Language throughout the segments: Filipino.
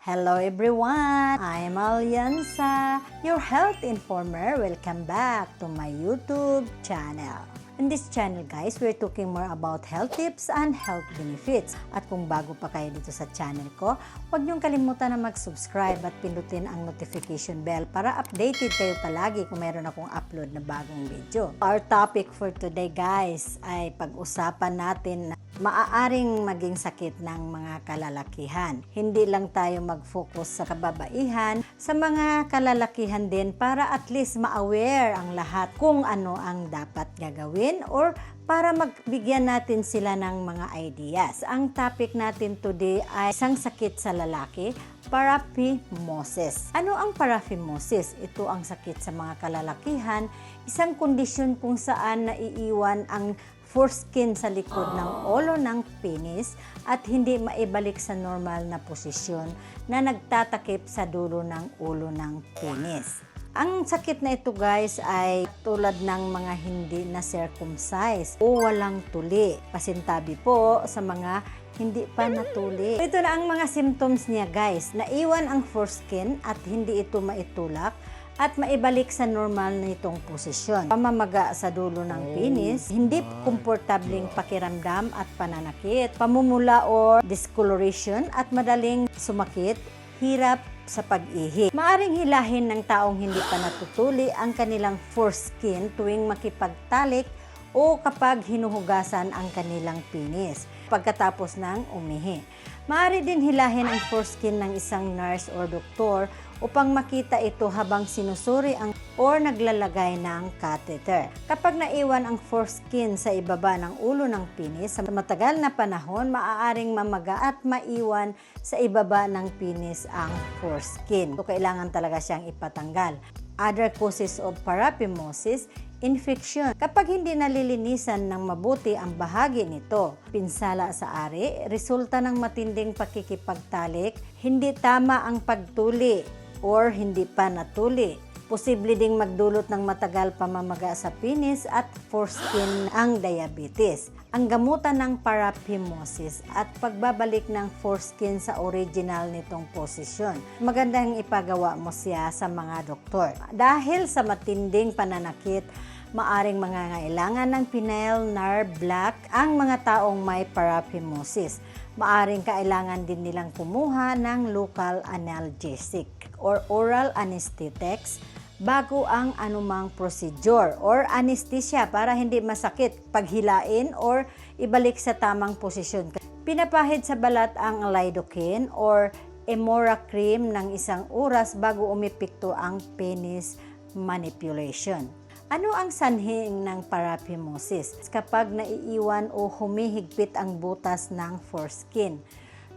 Hello everyone! I'm Alianza, your health informer. Welcome back to my YouTube channel. In this channel guys, we're talking more about health tips and health benefits. At kung bago pa kayo dito sa channel ko, huwag niyong kalimutan na mag-subscribe at pindutin ang notification bell para updated kayo palagi kung meron akong upload na bagong video. Our topic for today guys ay pag-usapan natin na maaaring maging sakit ng mga kalalakihan. Hindi lang tayo mag-focus sa kababaihan, sa mga kalalakihan din para at least ma-aware ang lahat kung ano ang dapat gagawin or para magbigyan natin sila ng mga ideas. Ang topic natin today ay isang sakit sa lalaki, paraphimosis. Ano ang paraphimosis? Ito ang sakit sa mga kalalakihan, isang kondisyon kung saan naiiwan ang foreskin sa likod ng ulo ng penis at hindi maibalik sa normal na posisyon na nagtatakip sa dulo ng ulo ng penis. Ang sakit na ito guys ay tulad ng mga hindi na circumcised o walang tuli. Pasintabi po sa mga hindi pa natuli. Ito na ang mga symptoms niya guys. Naiwan ang foreskin at hindi ito maitulak at maibalik sa normal na itong posisyon. Pamamaga sa dulo ng penis, hindi komportabling pakiramdam at pananakit, pamumula or discoloration at madaling sumakit, hirap sa pag-ihi. Maaring hilahin ng taong hindi pa natutuli ang kanilang foreskin tuwing makipagtalik o kapag hinuhugasan ang kanilang penis pagkatapos ng umihi. Maaari din hilahin ang foreskin ng isang nurse or doktor upang makita ito habang sinusuri ang or naglalagay ng catheter. Kapag naiwan ang foreskin sa ibaba ng ulo ng penis, sa matagal na panahon, maaaring mamaga at maiwan sa ibaba ng penis ang foreskin. So, kailangan talaga siyang ipatanggal. Other causes of paraphimosis, infection. Kapag hindi nalilinisan ng mabuti ang bahagi nito, pinsala sa ari, resulta ng matinding pakikipagtalik, hindi tama ang pagtuli or hindi pa natuli. Posible ding magdulot ng matagal pamamaga sa penis at foreskin ang diabetes. Ang gamutan ng paraphimosis at pagbabalik ng foreskin sa original nitong posisyon. Magandang ipagawa mo siya sa mga doktor. Dahil sa matinding pananakit, maaring mangangailangan ng pineal nerve block ang mga taong may paraphimosis. Maaring kailangan din nilang kumuha ng local analgesic or oral anesthetics bago ang anumang procedure or anesthesia para hindi masakit paghilain or ibalik sa tamang posisyon. Pinapahid sa balat ang lidocaine or Emora cream ng 1 oras bago umipikto ang penis manipulation. Ano ang sanhi ng paraphimosis? Kapag naiiwan o humihigpit ang butas ng foreskin.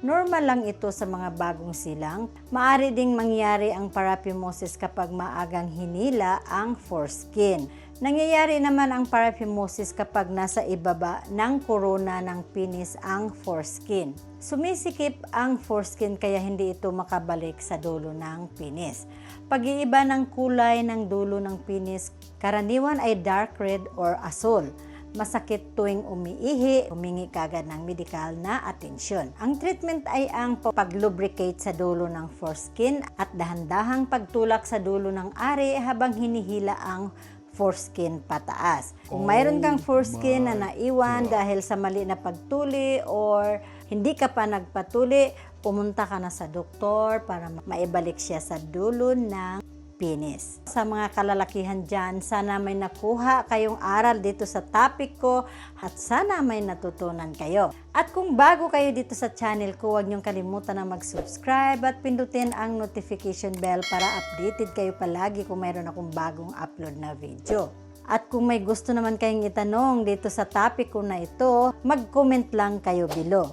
Normal lang ito sa mga bagong silang. Maaari ding mangyari ang paraphimosis kapag maagang hinila ang foreskin. Nangyayari naman ang paraphimosis kapag nasa ibaba ng korona ng penis ang foreskin. Sumisikip ang foreskin kaya hindi ito makabalik sa dulo ng penis. Pag-iiba ng kulay ng dulo ng penis, karaniwan ay dark red or asul. Masakit tuwing umiihi, humingi kagad ng medical na atensyon. Ang treatment ay ang pag-lubricate sa dulo ng foreskin at dahan-dahang pagtulak sa dulo ng ari habang hinihila ang foreskin pataas. Kung mayroon kang foreskin na naiwan dahil sa mali na pagtuli or hindi ka pa nagpatuli, pumunta ka na sa doktor para maibalik siya sa dulo ng penis. Sa mga kalalakihan dyan, sana may nakuha kayong aral dito sa topic ko at sana may natutunan kayo. At kung bago kayo dito sa channel ko, huwag niyong kalimutan na mag-subscribe at pindutin ang notification bell para updated kayo palagi kung mayroon akong bagong upload na video. At kung may gusto naman kayong itanong dito sa topic ko na ito, mag-comment lang kayo below.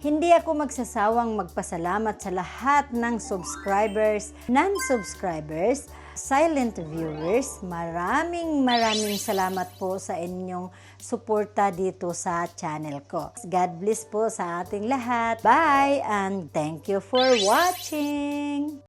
Hindi ako magsasawang magpasalamat sa lahat ng subscribers, non-subscribers, silent viewers. Maraming salamat po sa inyong suporta dito sa channel ko. God bless po sa ating lahat. Bye and thank you for watching!